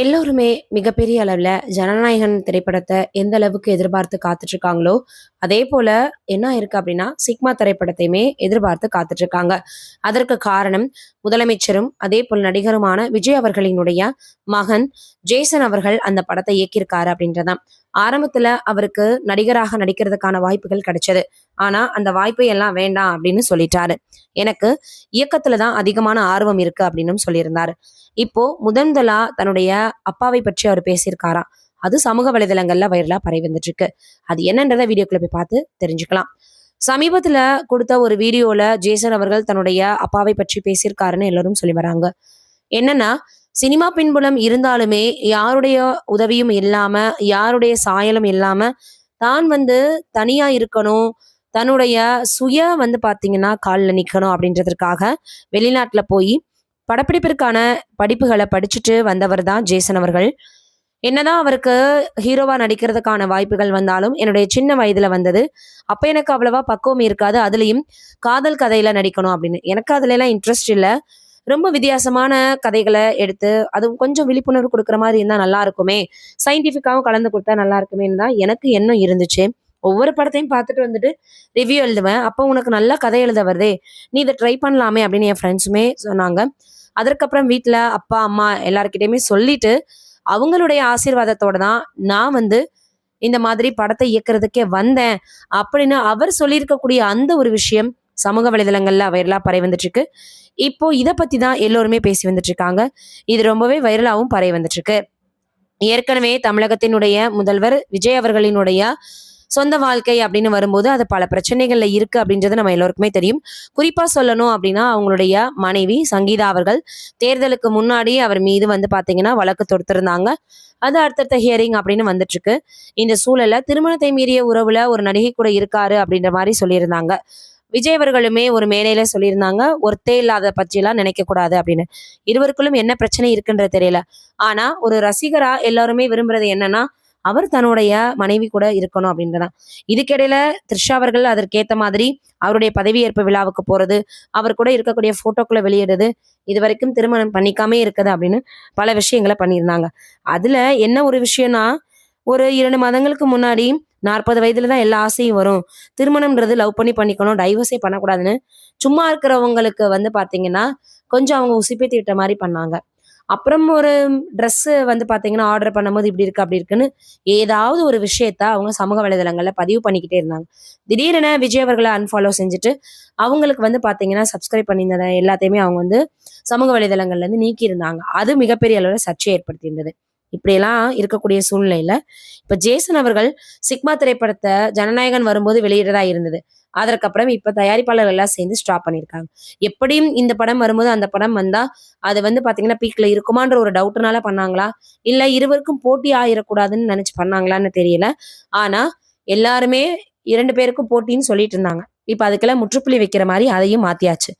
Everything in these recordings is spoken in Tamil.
எல்லோருமே மிகப்பெரிய அளவுல ஜனநாயகன் திரைப்படத்த எந்த அளவுக்கு எதிர்பார்த்து காத்துட்டு இருக்காங்களோ, அதே போல என்ன ஆயிருக்கு அப்படின்னா, சிக்மா திரைப்படத்தையுமே எதிர்பார்த்து காத்துட்டு இருக்காங்க. அதற்கு காரணம் முதலமைச்சரும், அதேபோல் நடிகருமான விஜய் அவர்களினுடைய மகன் ஜேசன் அவர்கள் அந்த படத்தை இயக்கியிருக்காரு அப்படின்றதுதான். ஆரம்பத்துல அவருக்கு நடிகராக நடிக்கிறதுக்கான வாய்ப்புகள் கிடைச்சது. ஆனா அந்த வாய்ப்பை எல்லாம் வேண்டாம் அப்படின்னு சொல்லிட்டாரு. எனக்கு இயக்கத்துல தான் அதிகமான ஆர்வம் இருக்கு அப்படின்னும் சொல்லியிருந்தாரு. இப்போ முதன்முதலா தன்னுடைய அப்பாவை பற்றி அவர் பேசியிருக்காராம். அது சமூக வலைதளங்கள்ல வைரலா பரவி வந்துட்டு இருக்கு. அது என்னன்றத வீடியோக்குள்ள போய் பார்த்து தெரிஞ்சுக்கலாம். சமீபத்துல கொடுத்த ஒரு வீடியோல ஜேசன் அவர்கள் தன்னுடைய அப்பாவை பற்றி பேசியிருக்காருன்னு எல்லாரும் சொல்லி வராங்க. என்னன்னா, சினிமா பின்புலம் இருந்தாலுமே யாருடைய உதவியும் இல்லாம, யாருடைய சாயலும் இல்லாம, தான் தனியா இருக்கணும். தன்னுடைய சுய பாத்தீங்கன்னா கால்ல நிக்கணும் அப்படின்றதற்காக வெளிநாட்டுல போய் படப்பிடிப்பிற்கான படிப்புகளை படிச்சுட்டு வந்தவர் தான் ஜேசன் அவர்கள். என்னதான் அவருக்கு ஹீரோவா நடிக்கிறதுக்கான வாய்ப்புகள் வந்தாலும் என்னுடைய சின்ன வயதுல வந்தது. அப்ப எனக்கு அவ்வளவா பக்குவம் இருக்காது. அதுலயும் காதல் கதையில நடிக்கணும் அப்படின்னு. எனக்கு அதுல எல்லாம் இன்ட்ரெஸ்ட் இல்ல. ரொம்ப வித்தியாசமான கதைகளை எடுத்து அதுவும் கொஞ்சம் விழிப்புணர்வு கொடுக்குற மாதிரி இருந்தா நல்லா இருக்குமே, சயின்டிஃபிக்காவும் கலந்து கொடுத்தா நல்லா இருக்குமேன்னு தான் எனக்கு எண்ணம் இருந்துச்சு. ஒவ்வொரு படத்தையும் பார்த்துட்டு ரிவ்யூ எழுதுவேன். அப்போ உனக்கு நல்லா கதை எழுத வருதே, நீ இதை ட்ரை பண்ணலாமே அப்படின்னு என் ஃப்ரெண்ட்ஸுமே சொன்னாங்க. அதற்கப்புறம் வீட்டில் அப்பா அம்மா எல்லாருக்கிட்டையுமே சொல்லிட்டு அவங்களுடைய ஆசீர்வாதத்தோட தான் நான் இந்த மாதிரி படத்தை இயக்குறதுக்கே வந்தேன் அப்படின்னு அவர் சொல்லியிருக்கக்கூடிய அந்த ஒரு விஷயம் சமூக வலைதளங்கள்ல வைரலா பரவி வந்துட்டு இருக்கு. இப்போ இதை பத்தி தான் எல்லோருமே பேசி வந்துட்டு இருக்காங்க. இது ரொம்பவே வைரலாவும் பரவி வந்துட்டு இருக்கு. ஏற்கனவே தமிழகத்தினுடைய முதல்வர் விஜய் அவர்களினுடைய சொந்த வாழ்க்கை அப்படின்னு வரும்போது அது பல பிரச்சனைகள்ல இருக்கு அப்படின்றது நம்ம எல்லோருக்குமே தெரியும். குறிப்பா சொல்லணும் அப்படின்னா அவங்களுடைய மனைவி சங்கீதா அவர்கள் தேர்தலுக்கு முன்னாடி அவர் மீது பாத்தீங்கன்னா வழக்கு தொடுத்திருந்தாங்க. அது அடுத்தடுத்த ஹியரிங் அப்படின்னு வந்துட்டு இருக்கு. இந்த சூழல்ல திருமணத்தை மீறிய உறவுல ஒரு நடிகை கூட இருக்காரு அப்படின்ற மாதிரி சொல்லியிருந்தாங்க. விஜய் அவர்களுமே ஒரு மேடையில சொல்லியிருந்தாங்க, ஒருத்தே இல்லாத பற்றியெல்லாம் நினைக்க கூடாது அப்படின்னு. இருவருக்குள்ளும் என்ன பிரச்சனை இருக்குன்றது தெரியல. ஆனா ஒரு ரசிகரா எல்லாருமே விரும்புறது என்னன்னா, அவர் தன்னுடைய மனைவி கூட இருக்கணும் அப்படின்றதான். இதுக்கிடையில த்ரிஷா அவர்கள் அதற்கேத்த மாதிரி அவருடைய பதவியேற்பு விழாவுக்கு போறது, அவர் கூட இருக்கக்கூடிய போட்டோக்களை வெளியிடுறது, இது வரைக்கும் திருமணம் பண்ணிக்காமே இருக்குது அப்படின்னு பல விஷயங்களை பண்ணியிருந்தாங்க. அதுல என்ன ஒரு விஷயம்னா, ஒரு 2 மாதங்களுக்கு முன்னாடி 40 வயதுல தான் எல்லா ஆசையும் வரும், திருமணம்ன்றது லவ் பண்ணி பண்ணிக்கணும், டைவர்ஸே பண்ணக்கூடாதுன்னு சும்மா இருக்கிறவங்களுக்கு பாத்தீங்கன்னா கொஞ்சம் அவங்க உசுப்பேத்தி விட்ட மாதிரி பண்ணாங்க. அப்புறம் ஒரு ட்ரெஸ்ஸு பாத்தீங்கன்னா ஆர்டர் பண்ணும்போது இப்படி இருக்கு அப்படி இருக்குன்னு ஏதாவது ஒரு விஷயத்த அவங்க சமூக வலைதளங்கள்ல பதிவு பண்ணிக்கிட்டே இருந்தாங்க. திடீரென விஜய் அவர்களை அன்ஃபாலோ செஞ்சுட்டு அவங்களுக்கு பாத்தீங்கன்னா சப்ஸ்கிரைப் பண்ணியிருந்தத எல்லாத்தையுமே அவங்க சமூக வலைதளங்கள்ல இருந்து நீக்கி இருந்தாங்க. அது மிகப்பெரிய அளவில் சர்ச்சை ஏற்படுத்தியிருந்தது. இப்படியெல்லாம் இருக்கக்கூடிய சூழ்நிலையில இப்ப ஜேசன் அவர்கள் சிக்மா திரைப்படத்தை ஜனநாயகன் வரும்போது வெளியிடதா இருந்தது. அதற்கப்புறம் இப்ப தயாரிப்பாளர்கள் எல்லாம் சேர்ந்து ஸ்டாப் பண்ணியிருக்காங்க. எப்படியும் இந்த படம் வரும்போது அந்த படம் வந்தா அது பாத்தீங்கன்னா பீக்ல இருக்குமான்ற ஒரு டவுட்னால பண்ணாங்களா, இல்ல இருவருக்கும் போட்டி ஆயிடக்கூடாதுன்னு நினைச்சு பண்ணாங்களான்னு தெரியல. ஆனா எல்லாருமே 2 பேருக்கும் போட்டின்னு சொல்லிட்டு இருந்தாங்க. இப்ப அதுக்கெல்லாம் முற்றுப்புள்ளி வைக்கிற மாதிரி அதையும் மாத்தியாச்சு.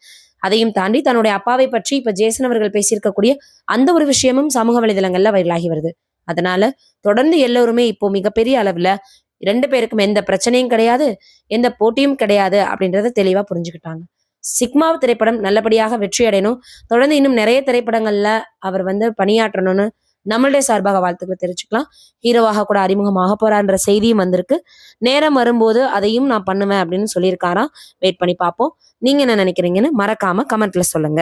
அதையும் தாண்டி தன்னுடைய அப்பாவை பற்றி இப்ப ஜேசன் அவர்கள் பேசியிருக்கக்கூடிய அந்த ஒரு விஷயமும் சமூக வலைதளங்கள்ல வைரலாகி வருது. அதனால தொடர்ந்து எல்லோருமே இப்போ மிகப்பெரிய அளவுல 2 பேருக்கும் எந்த பிரச்சனையும் கிடையாது, எந்த போட்டியும் கிடையாது அப்படின்றத தெளிவா புரிஞ்சுக்கிட்டாங்க. சிக்மா திரைப்படம் நல்லபடியாக வெற்றி அடையணும். தொடர்ந்து இன்னும் நிறைய திரைப்படங்கள்ல அவர் பணியாற்றணும்னு நம்மளுடைய சார்பாக வாழ்த்துக்களை தெரிவிச்சுக்கலாம். ஹீரோவாக கூட அறிமுகமாக போறான்ற செய்தியும் வந்திருக்கு. நேரம் வரும்போது அதையும் நான் பண்ணுவேன் அப்படின்னு சொல்லியிருக்காராம். வெயிட் பண்ணி பார்ப்போம். நீங்க என்ன நினைக்கிறீங்கன்னு மறக்காம கமெண்ட்ல சொல்லுங்க.